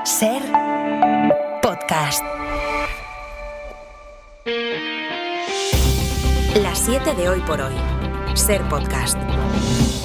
Ser podcast. Las 7 de hoy por hoy. Ser podcast.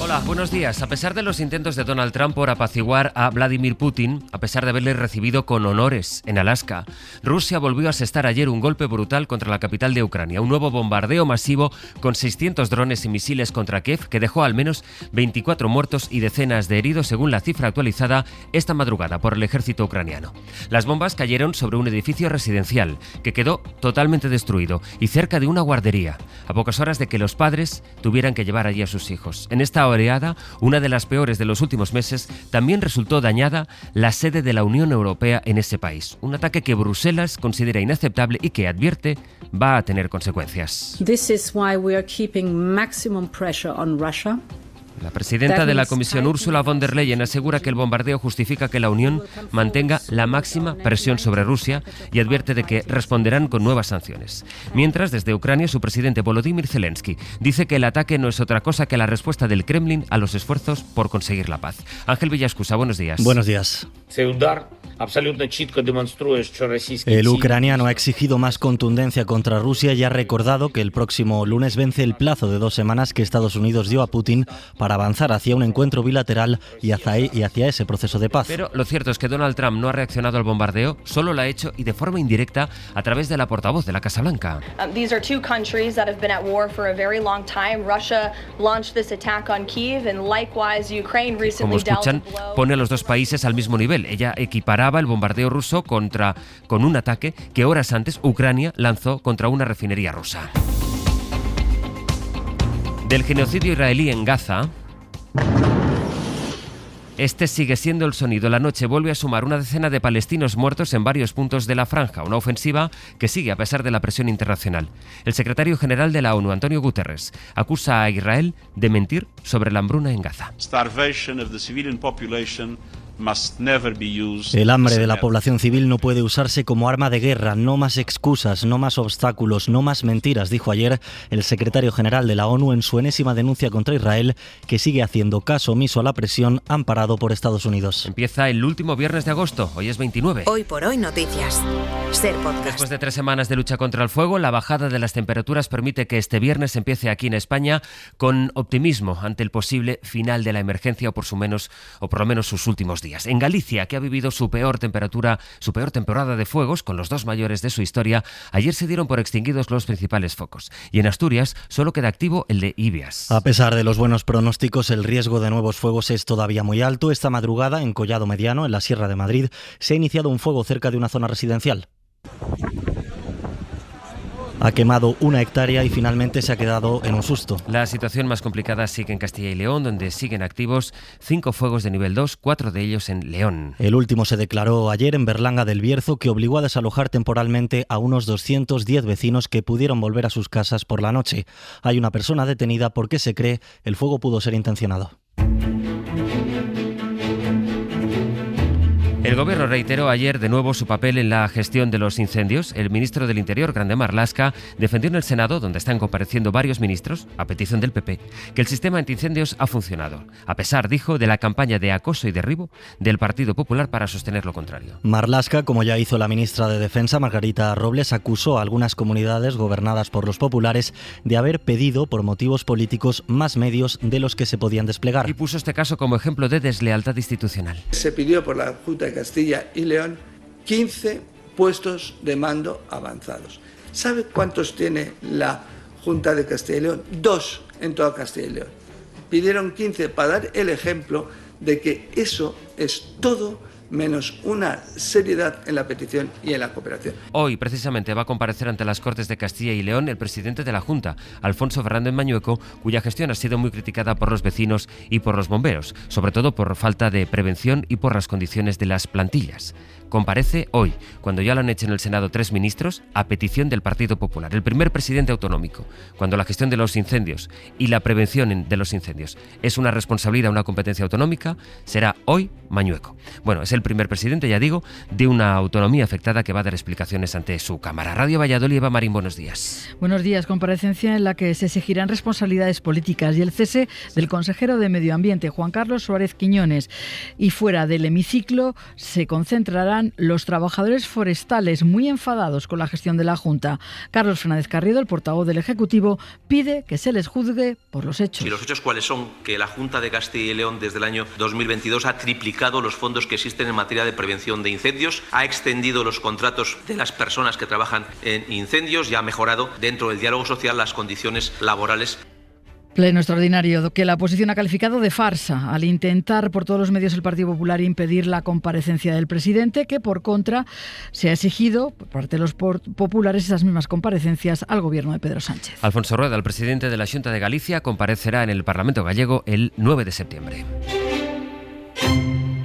Hola, buenos días. A pesar de los intentos de Donald Trump por apaciguar a Vladimir Putin, a pesar de haberle recibido con honores en Alaska, Rusia volvió a asestar ayer un golpe brutal contra la capital de Ucrania. Un nuevo bombardeo masivo con 600 drones y misiles contra Kiev que dejó al menos 24 muertos y decenas de heridos, según la cifra actualizada esta madrugada por el ejército ucraniano. Las bombas cayeron sobre un edificio residencial que quedó totalmente destruido y cerca de una guardería, a pocas horas de que los padres tuvieran que llevar allí a sus hijos. En esta oleada, una de las peores de los últimos meses, también resultó dañada la sede de la Unión Europea en ese país. Un ataque que Bruselas considera inaceptable y que advierte va a tener consecuencias. This is why we are keeping maximum pressure on Russia. La presidenta de la Comisión, Ursula von der Leyen, asegura que el bombardeo justifica que la Unión mantenga la máxima presión sobre Rusia y advierte de que responderán con nuevas sanciones. Mientras, desde Ucrania, su presidente Volodymyr Zelensky dice que el ataque no es otra cosa que la respuesta del Kremlin a los esfuerzos por conseguir la paz. Ángel Villascusa, buenos días. Buenos días. El ucraniano ha exigido más contundencia contra Rusia y ha recordado que el próximo lunes vence el plazo de 2 semanas que Estados Unidos dio a Putin para avanzar hacia un encuentro bilateral y hacia ese proceso de paz. Pero lo cierto es que Donald Trump no ha reaccionado al bombardeo, solo lo ha hecho y de forma indirecta a través de la portavoz de la Casa Blanca. These are two countries that have been at war for a very long time. Russia launched this attack on Kyiv and likewise Ukraine recently. Como escuchan, pone a los dos países al mismo nivel. Ella equiparaba el bombardeo ruso con un ataque que horas antes Ucrania lanzó contra una refinería rusa. Del genocidio israelí en Gaza, este sigue siendo el sonido. La noche vuelve a sumar una decena de palestinos muertos en varios puntos de la franja, una ofensiva que sigue a pesar de la presión internacional. El secretario general de la ONU, Antonio Guterres, acusa a Israel de mentir sobre la hambruna en Gaza. El hambre de la población civil no puede usarse como arma de guerra. No más excusas, no más obstáculos, no más mentiras, dijo ayer el secretario general de la ONU en su enésima denuncia contra Israel, que sigue haciendo caso omiso a la presión amparado por Estados Unidos. Empieza el último viernes de agosto, hoy es 29. Hoy por hoy noticias. Ser podcast. Después de 3 semanas de lucha contra el fuego, la bajada de las temperaturas permite que este viernes empiece aquí en España con optimismo ante el posible final de la emergencia o por lo menos sus últimos días. En Galicia, que ha vivido su peor temporada de fuegos, con los 2 mayores de su historia, ayer se dieron por extinguidos los principales focos. Y en Asturias solo queda activo el de Ibias. A pesar de los buenos pronósticos, el riesgo de nuevos fuegos es todavía muy alto. Esta madrugada, en Collado Mediano, en la Sierra de Madrid, se ha iniciado un fuego cerca de una zona residencial. Ha quemado 1 hectárea y finalmente se ha quedado en un susto. La situación más complicada sigue en Castilla y León, donde siguen activos 5 fuegos de nivel 2, 4 de ellos en León. El último se declaró ayer en Berlanga del Bierzo, que obligó a desalojar temporalmente a unos 210 vecinos que pudieron volver a sus casas por la noche. Hay una persona detenida porque se cree el fuego pudo ser intencionado. El Gobierno reiteró ayer de nuevo su papel en la gestión de los incendios. El ministro del Interior, Grande Marlaska, defendió en el Senado, donde están compareciendo varios ministros, a petición del PP, que el sistema antiincendios ha funcionado, a pesar, dijo, de la campaña de acoso y derribo del Partido Popular para sostener lo contrario. Marlaska, como ya hizo la ministra de Defensa, Margarita Robles, acusó a algunas comunidades gobernadas por los populares de haber pedido, por motivos políticos, más medios de los que se podían desplegar. Y puso este caso como ejemplo de deslealtad institucional. Se pidió por la Junta de Castilla y León 15 puestos de mando avanzados. ¿Sabe cuántos tiene la Junta de Castilla y León? 2 en toda Castilla y León. Pidieron 15 para dar el ejemplo de que eso es todo menos una seriedad en la petición y en la cooperación. Hoy, precisamente, va a comparecer ante las Cortes de Castilla y León el presidente de la Junta, Alfonso Fernández Mañueco, cuya gestión ha sido muy criticada por los vecinos y por los bomberos, sobre todo por falta de prevención y por las condiciones de las plantillas. comparece hoy, cuando ya lo han hecho en el Senado 3 ministros, a petición del Partido Popular. El primer presidente autonómico, cuando la gestión de los incendios y la prevención de los incendios es una responsabilidad, una competencia autonómica, será hoy Mañueco. Bueno, es el primer presidente, ya digo, de una autonomía afectada que va a dar explicaciones ante su Cámara. Radio Valladolid, Eva Marín, buenos días. Buenos días. Comparecencia en la que se exigirán responsabilidades políticas y el cese del consejero de Medio Ambiente, Juan Carlos Suárez Quiñones. Y fuera del hemiciclo se concentrarán los trabajadores forestales muy enfadados con la gestión de la Junta. Carlos Fernández Carriedo, el portavoz del Ejecutivo, pide que se les juzgue por los hechos. ¿Y los hechos cuáles son? Que la Junta de Castilla y León desde el año 2022 ha triplicado los fondos que existen en materia de prevención de incendios, ha extendido los contratos de las personas que trabajan en incendios y ha mejorado dentro del diálogo social las condiciones laborales. Pleno extraordinario que la oposición ha calificado de farsa al intentar por todos los medios el Partido Popular impedir la comparecencia del presidente, que por contra se ha exigido por parte de los populares esas mismas comparecencias al gobierno de Pedro Sánchez. Alfonso Rueda, el presidente de la Xunta de Galicia, comparecerá en el Parlamento gallego el 9 de septiembre.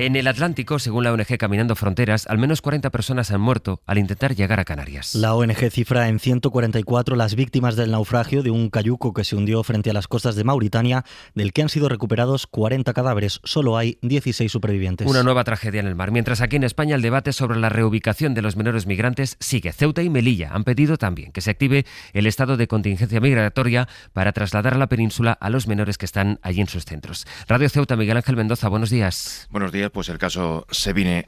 En el Atlántico, según la ONG Caminando Fronteras, al menos 40 personas han muerto al intentar llegar a Canarias. La ONG cifra en 144 las víctimas del naufragio de un cayuco que se hundió frente a las costas de Mauritania, del que han sido recuperados 40 cadáveres. Solo hay 16 supervivientes. Una nueva tragedia en el mar. Mientras aquí en España el debate sobre la reubicación de los menores migrantes sigue. Ceuta y Melilla han pedido también que se active el estado de contingencia migratoria para trasladar a la península a los menores que están allí en sus centros. Radio Ceuta, Miguel Ángel Mendoza, buenos días. Buenos días. Pues el caso se viene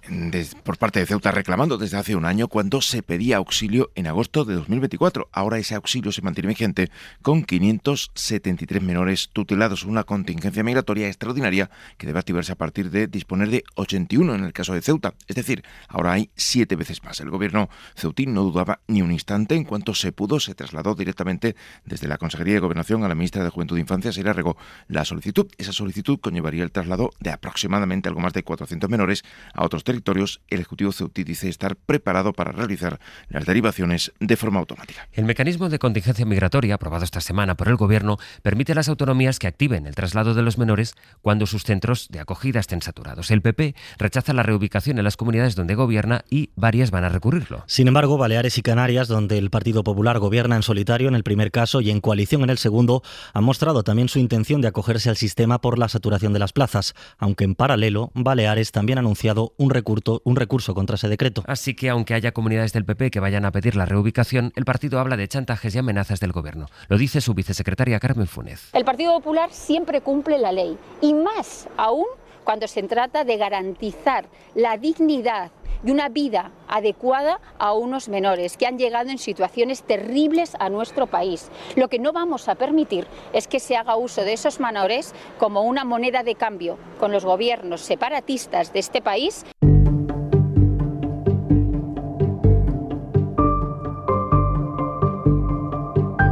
por parte de Ceuta reclamando desde hace un año, cuando se pedía auxilio en agosto de 2024. Ahora ese auxilio se mantiene vigente con 573 menores tutelados, una contingencia migratoria extraordinaria que debe activarse a partir de disponer de 81 en el caso de Ceuta. Es decir, ahora hay 7 veces más. El gobierno ceutín no dudaba ni un instante. En cuanto se pudo, se trasladó directamente desde la Consejería de Gobernación a la ministra de Juventud e Infancia, Sira Rego, la solicitud. Esa solicitud conllevaría el traslado de aproximadamente algo más de 400 menores a otros territorios. El Ejecutivo ceutí dice estar preparado para realizar las derivaciones de forma automática. El mecanismo de contingencia migratoria, aprobado esta semana por el Gobierno, permite a las autonomías que activen el traslado de los menores cuando sus centros de acogida estén saturados. El PP rechaza la reubicación en las comunidades donde gobierna y varias van a recurrirlo. Sin embargo, Baleares y Canarias, donde el Partido Popular gobierna en solitario en el primer caso y en coalición en el segundo, han mostrado también su intención de acogerse al sistema por la saturación de las plazas, aunque en paralelo, Baleares también ha anunciado un recurso contra ese decreto. Así que, aunque haya comunidades del PP que vayan a pedir la reubicación, el partido habla de chantajes y amenazas del Gobierno. Lo dice su vicesecretaria Carmen Funes. El Partido Popular siempre cumple la ley, y más aún cuando se trata de garantizar la dignidad y una vida adecuada a unos menores que han llegado en situaciones terribles a nuestro país. Lo que no vamos a permitir es que se haga uso de esos menores como una moneda de cambio con los gobiernos separatistas de este país.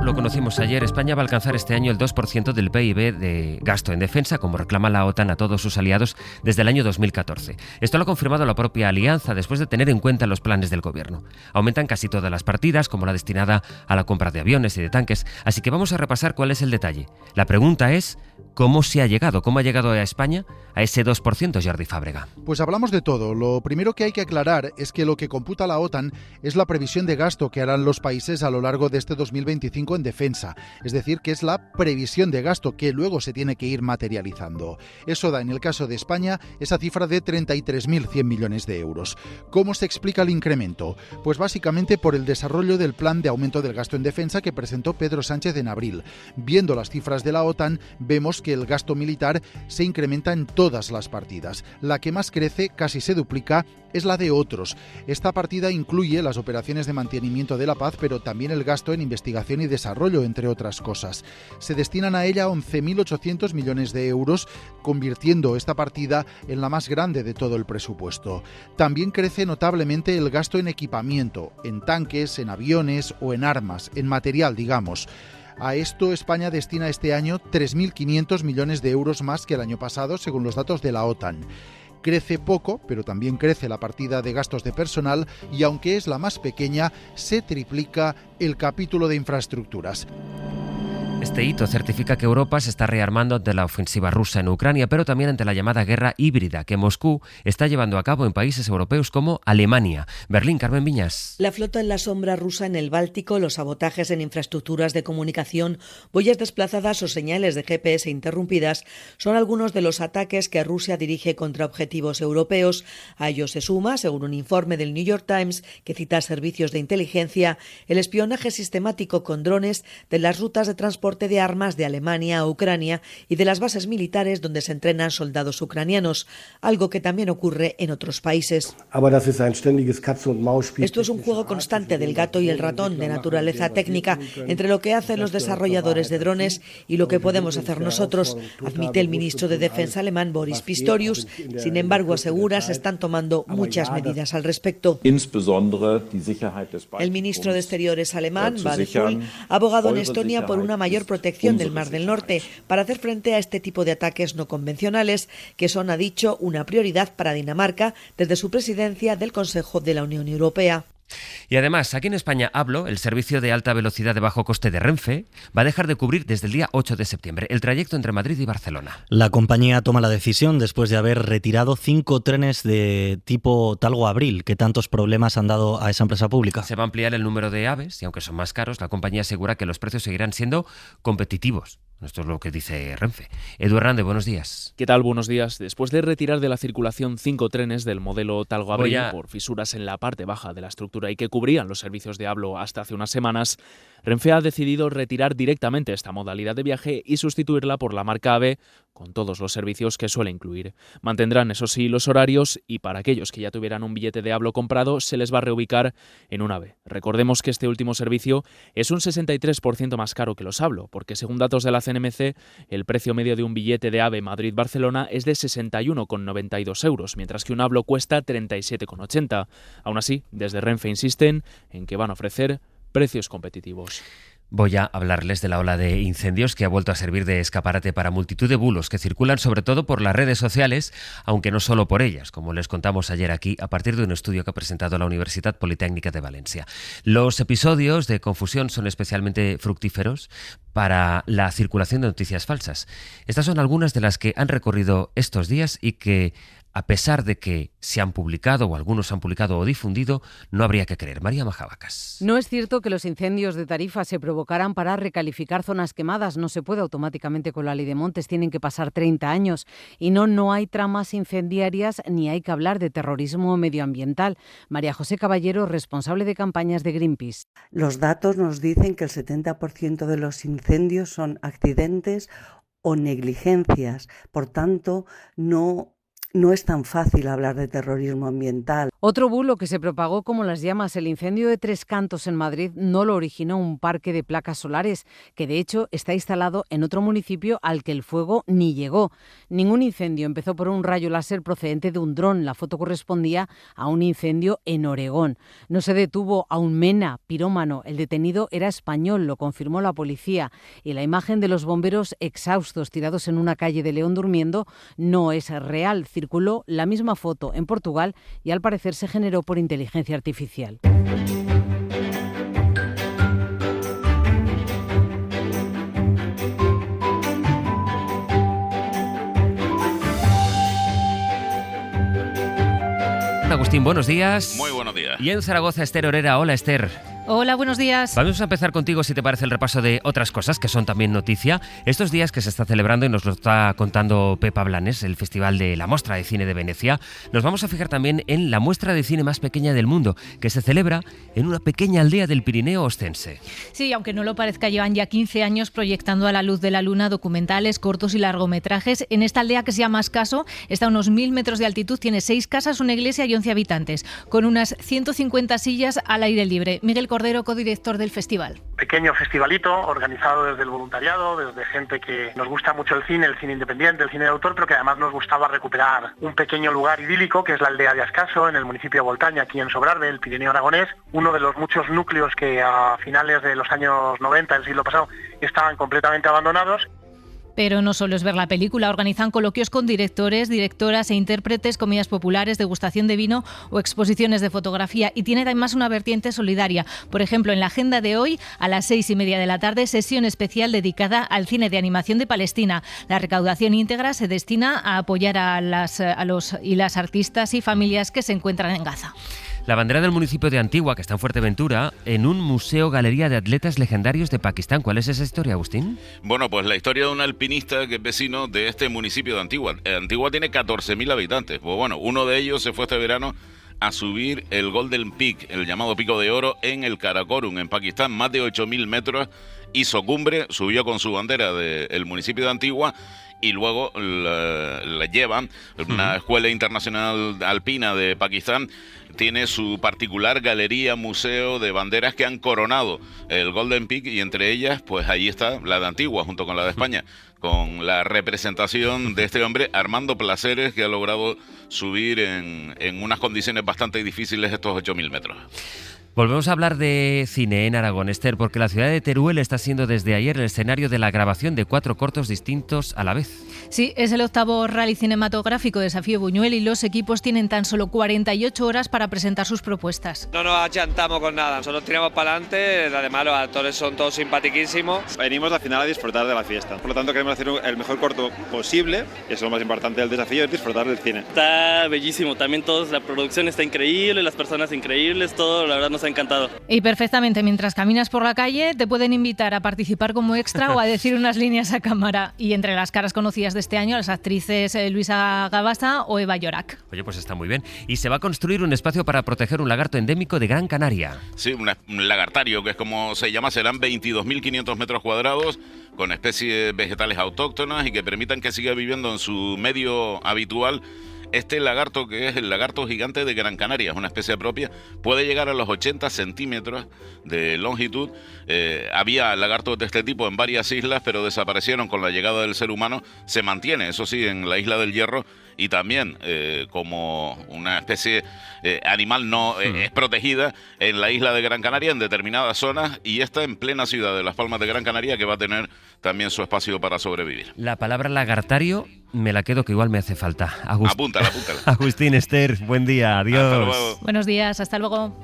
Lo conocimos ayer, España va a alcanzar este año el 2% del PIB de gasto en defensa, como reclama la OTAN a todos sus aliados desde el año 2014. Esto lo ha confirmado la propia alianza después de tener en cuenta los planes del Gobierno. Aumentan casi todas las partidas, como la destinada a la compra de aviones y de tanques, así que vamos a repasar cuál es el detalle. La pregunta es, ¿cómo ha llegado a España a ese 2%, Jordi Fábrega? Pues hablamos de todo. Lo primero que hay que aclarar es que lo que computa la OTAN es la previsión de gasto que harán los países a lo largo de este 2025 en defensa. Es decir, que es la previsión de gasto que luego se tiene que ir materializando. Eso da, en el caso de España, esa cifra de 33.100 millones de euros. ¿Cómo se explica el incremento? Pues básicamente por el desarrollo del plan de aumento del gasto en defensa que presentó Pedro Sánchez en abril. Viendo las cifras de la OTAN, vemos que el gasto militar se incrementa en todas las partidas. La que más crece, casi se duplica, es la de otros. Esta partida incluye las operaciones de mantenimiento de la paz, pero también el gasto en investigación y desarrollo, entre otras cosas. Se destinan a ella 11.800 millones de euros, convirtiendo esta partida en la más grande de todo el presupuesto. También crece notablemente el gasto en equipamiento, en tanques, en aviones o en armas, en material, digamos. A esto España destina este año 3.500 millones de euros más que el año pasado, según los datos de la OTAN. Crece poco, pero también crece la partida de gastos de personal y, aunque es la más pequeña, se triplica el capítulo de infraestructuras. Este hito certifica que Europa se está rearmando ante la ofensiva rusa en Ucrania, pero también ante la llamada guerra híbrida que Moscú está llevando a cabo en países europeos como Alemania. Berlín, Carmen Viñas. La flota en la sombra rusa en el Báltico, los sabotajes en infraestructuras de comunicación, boyas desplazadas o señales de GPS interrumpidas son algunos de los ataques que Rusia dirige contra objetivos europeos. A ello se suma, según un informe del New York Times que cita servicios de inteligencia, el espionaje sistemático con drones de las rutas de transporte de armas de Alemania a Ucrania y de las bases militares donde se entrenan soldados ucranianos, algo que también ocurre en otros países. Esto es un juego constante del gato y el ratón de naturaleza técnica entre lo que hacen los desarrolladores de drones y lo que podemos hacer nosotros, admite el ministro de Defensa alemán Boris Pistorius. Sin embargo, asegura se están tomando muchas medidas al respecto. El ministro de Exteriores alemán, Vadeful, ha abogado en Estonia por una mayor protección del Mar del Norte para hacer frente a este tipo de ataques no convencionales, que son, ha dicho, una prioridad para Dinamarca desde su presidencia del Consejo de la Unión Europea. Y además, aquí en España, Hablo, el servicio de alta velocidad de bajo coste de Renfe, va a dejar de cubrir desde el día 8 de septiembre el trayecto entre Madrid y Barcelona. La compañía toma la decisión después de haber retirado 5 trenes de tipo Talgo-Abril, que tantos problemas han dado a esa empresa pública. Se va a ampliar el número de AVEs y aunque son más caros, la compañía asegura que los precios seguirán siendo competitivos. Esto es lo que dice Renfe. Edu Hernández, buenos días. ¿Qué tal? Buenos días. Después de retirar de la circulación 5 trenes del modelo Talgo-Abril por fisuras en la parte baja de la estructura y que cubrían los servicios de Hablo hasta hace unas semanas, Renfe ha decidido retirar directamente esta modalidad de viaje y sustituirla por la marca AVE con todos los servicios que suele incluir. Mantendrán, eso sí, los horarios y para aquellos que ya tuvieran un billete de Hablo comprado se les va a reubicar en un AVE. Recordemos que este último servicio es un 63% más caro que los Hablo, porque según datos de la CNMC, el precio medio de un billete de AVE Madrid-Barcelona es de 61,92 euros, mientras que un Hablo cuesta 37,80. Aún así, desde Renfe insisten en que van a ofrecer precios competitivos. Voy a hablarles de la ola de incendios que ha vuelto a servir de escaparate para multitud de bulos que circulan sobre todo por las redes sociales, aunque no solo por ellas, como les contamos ayer aquí a partir de un estudio que ha presentado la Universidad Politécnica de Valencia. Los episodios de confusión son especialmente fructíferos para la circulación de noticias falsas. Estas son algunas de las que han recorrido estos días y que, a pesar de que se han publicado o algunos han publicado o difundido, no habría que creer. María Majabacas. No es cierto que los incendios de Tarifa se provocaran para recalificar zonas quemadas. No se puede automáticamente con la ley de montes. Tienen que pasar 30 años. Y no hay tramas incendiarias ni hay que hablar de terrorismo medioambiental. María José Caballero, responsable de campañas de Greenpeace. Los datos nos dicen que el 70% de los incendios son accidentes o negligencias. Por tanto, no es tan fácil hablar de terrorismo ambiental. Otro bulo que se propagó como las llamas. El incendio de Tres Cantos en Madrid no lo originó un parque de placas solares, que de hecho está instalado en otro municipio al que el fuego ni llegó. Ningún incendio empezó por un rayo láser procedente de un dron. La foto correspondía a un incendio en Oregón. No se detuvo a un mena pirómano. El detenido era español, lo confirmó la policía. Y la imagen de los bomberos exhaustos tirados en una calle de León durmiendo no es real. Circuló la misma foto en Portugal y al parecer se generó por inteligencia artificial. Agustín, buenos días. Muy buenos días. Y en Zaragoza, Esther Orera. Hola, Esther. Hola, buenos días. Vamos a empezar contigo, si te parece, el repaso de otras cosas que son también noticia. Estos días que se está celebrando, y nos lo está contando Pepa Blanes, el Festival de la Mostra de Cine de Venecia, nos vamos a fijar también en la muestra de cine más pequeña del mundo, que se celebra en una pequeña aldea del Pirineo ostense. Sí, aunque no lo parezca, llevan ya 15 años proyectando a la luz de la luna documentales, cortos y largometrajes. En esta aldea que se llama Ascaso, está a unos 1000 metros de altitud, tiene 6 casas, una iglesia y 11 habitantes, con unas 150 sillas al aire libre. Miguel Cordero, codirector del festival. Pequeño festivalito organizado desde el voluntariado, desde gente que nos gusta mucho el cine independiente, el cine de autor, pero que además nos gustaba recuperar un pequeño lugar idílico que es la aldea de Ascaso, en el municipio de Voltaña, aquí en Sobrarbe, el Pirineo aragonés, uno de los muchos núcleos que a finales de los años 90 del siglo pasado estaban completamente abandonados. Pero no solo es ver la película, organizan coloquios con directores, directoras e intérpretes, comidas populares, degustación de vino o exposiciones de fotografía. Y tiene además una vertiente solidaria. Por ejemplo, en la agenda de hoy, a las 6:30 de la tarde, sesión especial dedicada al cine de animación de Palestina. La recaudación íntegra se destina a apoyar a los y las artistas y familias que se encuentran en Gaza. La bandera del municipio de Antigua, que está en Fuerteventura, en un museo-galería de atletas legendarios de Pakistán. ¿Cuál es esa historia, Agustín? Bueno, pues la historia de un alpinista que es vecino de este municipio de Antigua. Antigua tiene 14.000 habitantes. Pues bueno, uno de ellos se fue este verano a subir el Golden Peak, el llamado Pico de Oro, en el Karakorum, en Pakistán, más de 8.000 metros. Hizo cumbre, subió con su bandera del municipio de Antigua y luego la llevan una escuela internacional alpina de Pakistán. Tiene su particular galería, museo de banderas que han coronado el Golden Peak y entre ellas, pues ahí está la de Antigua junto con la de España, con la representación de este hombre, Armando Placeres, que ha logrado subir en unas condiciones bastante difíciles estos 8.000 metros. Volvemos a hablar de cine en Aragón, Esther, porque la ciudad de Teruel está siendo desde ayer el escenario de la grabación de 4 cortos distintos a la vez. Sí, es el 8º rally cinematográfico Desafío Buñuel y los equipos tienen tan solo 48 horas para presentar sus propuestas. No nos achantamos con nada, solo tiramos para adelante, además los actores son todos simpaticísimos. Venimos al final a disfrutar de la fiesta, por lo tanto queremos hacer el mejor corto posible, y eso es lo más importante del desafío, es disfrutar del cine. Está bellísimo, también la producción está increíble, las personas increíbles, todo, la verdad nos ha encantado. Y perfectamente, mientras caminas por la calle, te pueden invitar a participar como extra o a decir unas líneas a cámara. Y entre las caras conocidas de este año, las actrices Luisa Gabasa o Eva Llorac. Oye, pues está muy bien. Y se va a construir un espacio para proteger un lagarto endémico de Gran Canaria. Sí, un lagartario, que es como se llama, serán 22.500 metros cuadrados, con especies vegetales autóctonas y que permitan que siga viviendo en su medio habitual. Este lagarto, que es el lagarto gigante de Gran Canaria, es una especie propia, puede llegar a los 80 centímetros de longitud. Había lagartos de este tipo en varias islas, pero desaparecieron con la llegada del ser humano. Se mantiene, eso sí, en la isla del Hierro y también como una especie animal no es protegida en la isla de Gran Canaria, en determinadas zonas, y está en plena ciudad de Las Palmas de Gran Canaria, que va a tener también su espacio para sobrevivir. La palabra lagartario me la quedo, que igual me hace falta. Apúntala. Agustín, Esther, buen día, adiós. Hasta luego. Buenos días, hasta luego.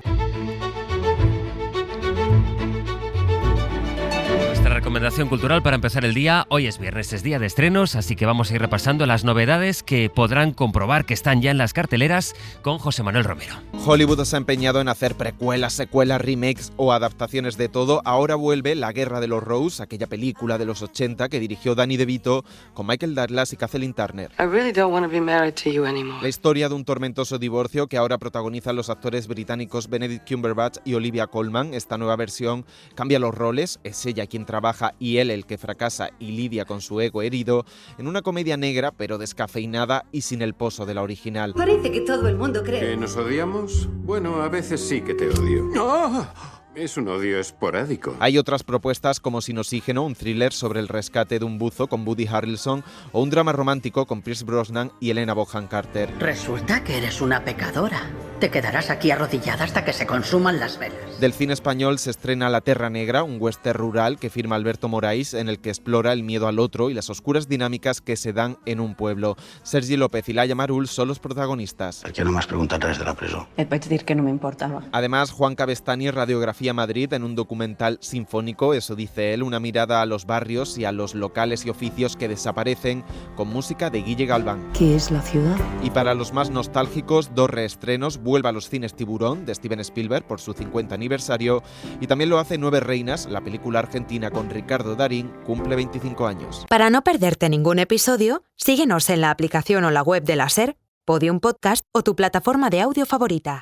Recomendación cultural para empezar el día. Hoy es viernes, es día de estrenos, así que vamos a ir repasando las novedades que podrán comprobar que están ya en las carteleras con José Manuel Romero. Hollywood se ha empeñado en hacer precuelas, secuelas, remakes o adaptaciones de todo. Ahora vuelve La Guerra de los Rose, aquella película de los 80 que dirigió Danny DeVito con Michael Douglas y Kathleen Turner. La historia de un tormentoso divorcio que ahora protagonizan los actores británicos Benedict Cumberbatch y Olivia Colman. Esta nueva versión cambia los roles, es ella quien trabaja y él el que fracasa y lidia con su ego herido, en una comedia negra pero descafeinada y sin el pozo de la original. Parece que todo el mundo cree... ¿Que nos odiamos? Bueno, a veces sí que te odio. ¡No! Es un odio esporádico. Hay otras propuestas como Sin Oxígeno, un thriller sobre el rescate de un buzo con Woody Harrelson, o un drama romántico con Pierce Brosnan y Helena Bonham Carter. Resulta que eres una pecadora. Te quedarás aquí arrodillada hasta que se consuman las velas. Del cine español se estrena La Terra Negra, un western rural que firma Alberto Moraes, en el que explora el miedo al otro y las oscuras dinámicas que se dan en un pueblo. Sergi López y Laia Marul son los protagonistas. Per què no m'has preguntat res de la presó? Et vaig dir que no m'importava. Además, Juan Cabestany Radiografía Madrid en un documental sinfónico, eso dice él, una mirada a los barrios y a los locales y oficios que desaparecen, con música de Guille Galván. ¿Qué es la ciudad? Y para los más nostálgicos, 2 reestrenos. Vuelve a los cines Tiburón, de Steven Spielberg, por su 50 aniversario, y también lo hace 9 reinas, la película argentina con Ricardo Darín, cumple 25 años. Para no perderte ningún episodio, síguenos en la aplicación o la web de la SER, Podium Podcast o tu plataforma de audio favorita.